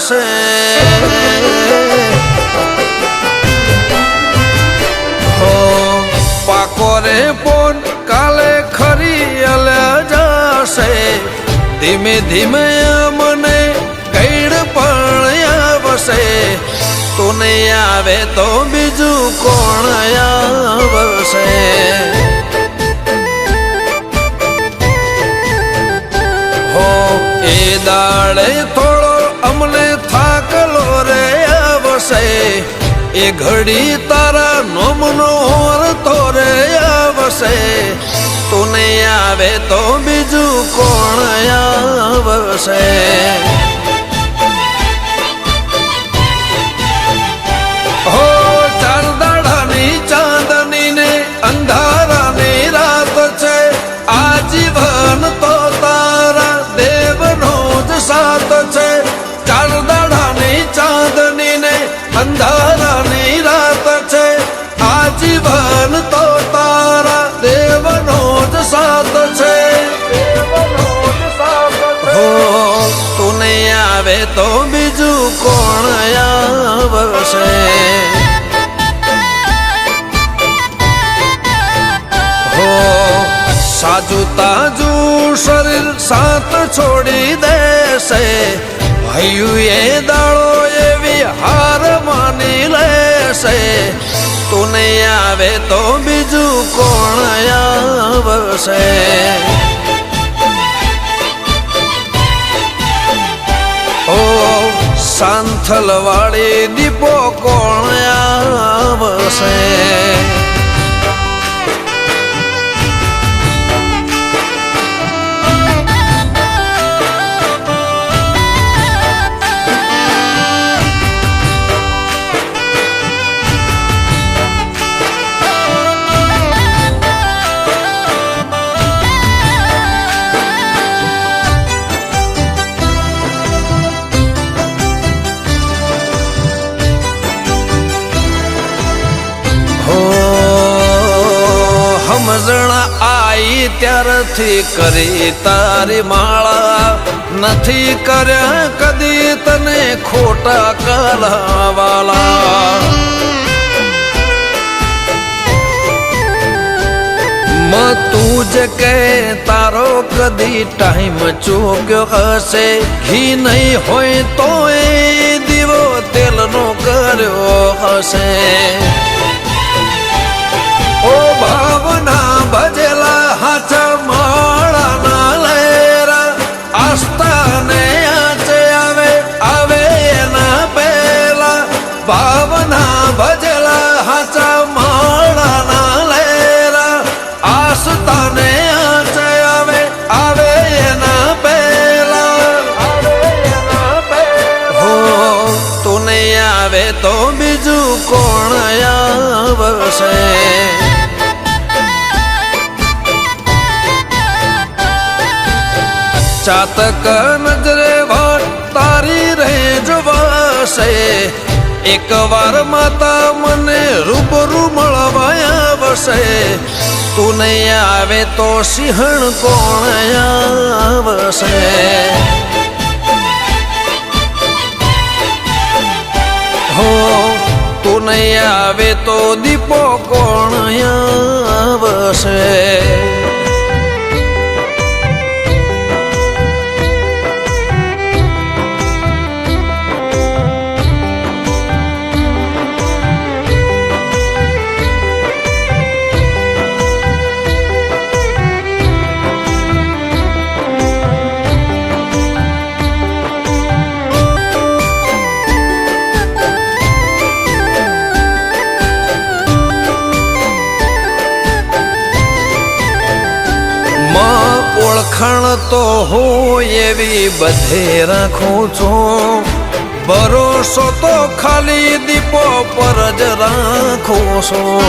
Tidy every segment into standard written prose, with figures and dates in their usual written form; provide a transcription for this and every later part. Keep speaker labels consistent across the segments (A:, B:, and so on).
A: જશે હો પાકો રે પોન કાલે ખરી જશે ધીમે ધીમે મને કઈડ પણ આવશે તું નહીં આવે તો બીજું કોણ આવશે હો એ દાડે થોડો અમને થાકલો રે આવશે એ ઘડી તારા નોમનો તો રે આવશે તું નહીં આવે તો બીજું કોણ આવશે હો ચાર દાડાની ચાંદની ને અંધારાની રાત છે આજીવન તો તારા દેવનો જ સાથ છે ચાર દાડાની ચાંદની ને અંધારાની રાત છે આજીવન તો તારા દેવનો જ સાથ છે હો તું નહીં આવે તો બીજું કોણ આવશે હો સાજુ તાજું શરીર સાથ છોડી દેશે ભાઈયું એ દાડો એવી હાર માની લેશે તું નહીં આવે તો બીજું કોણ આવશે ઓ સાંથલ વાળી દીપો કોણ આવશે સમજણ આઈ ત્યારથી કરી તારી માળા નથી કર્યા કદી તને ખોટા કરાવાલા તું જ કે તારો કદી ટાઈમ ચૂક્યો હશે ઘી નહીં હોય તો એ દીવો તેલનો કર્યો હશે ઓ ભાવના ભજેલા હાચા માળાના લેરા આસ્થાને આચે આવે આવે એના પહેલા ભાવના ભજેલા હાચા માળાના લેરા આસ્થાને આચે આવે આવે એના પહેલા હો તું નહીં આવે તો બીજું કોણ આવશે ચાતક નજરે વાટ તારી રે જોવાશે એક વાર માતા મને રૂબરૂ મળવા આવશે તું નહીં આવે તો સિંહણ કોણ આવશે હો તું નહીં આવે તો દીપો કોણ આવશે ઓળખાણ તો હું એવી બધે રાખું છું ભરોસો તો ખાલી દીપો પર જ રાખું છું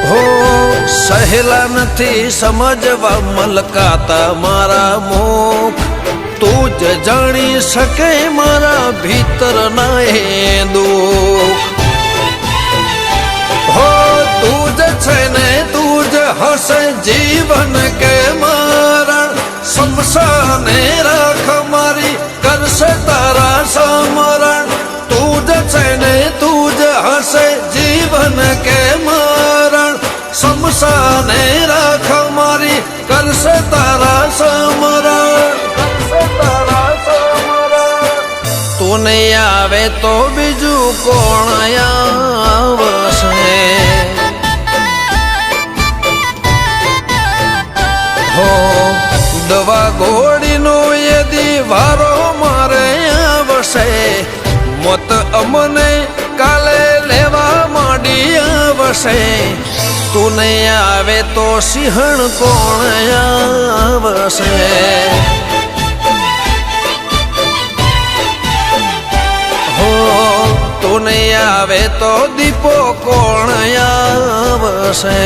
A: હો સહેલા નથી સમજવા મલકાતા મારા મુખ તું જ જાણી શકે મારા ભીતરના એ દુઃખ હો તું જ છે ને તું જ હશે જીવન કે મરણ સમસાને રાખ મારી કરશે તારા સમરણ તું જ છે ને તું જ હશે જીવન કે મરણ સમસાને રાખ મારી કરશે તારા સમરણ તું નહીં આવે તો બીજું કોણ આવશે હો દવા ગોળીનો યદી વારો મારે આવશે મોત અમને કાલે લેવા માંડી આવશે તું નહીં આવે તો સિંહણ કોણ આવશે હો તું નહીં આવે તો દીપો કોણ આવશે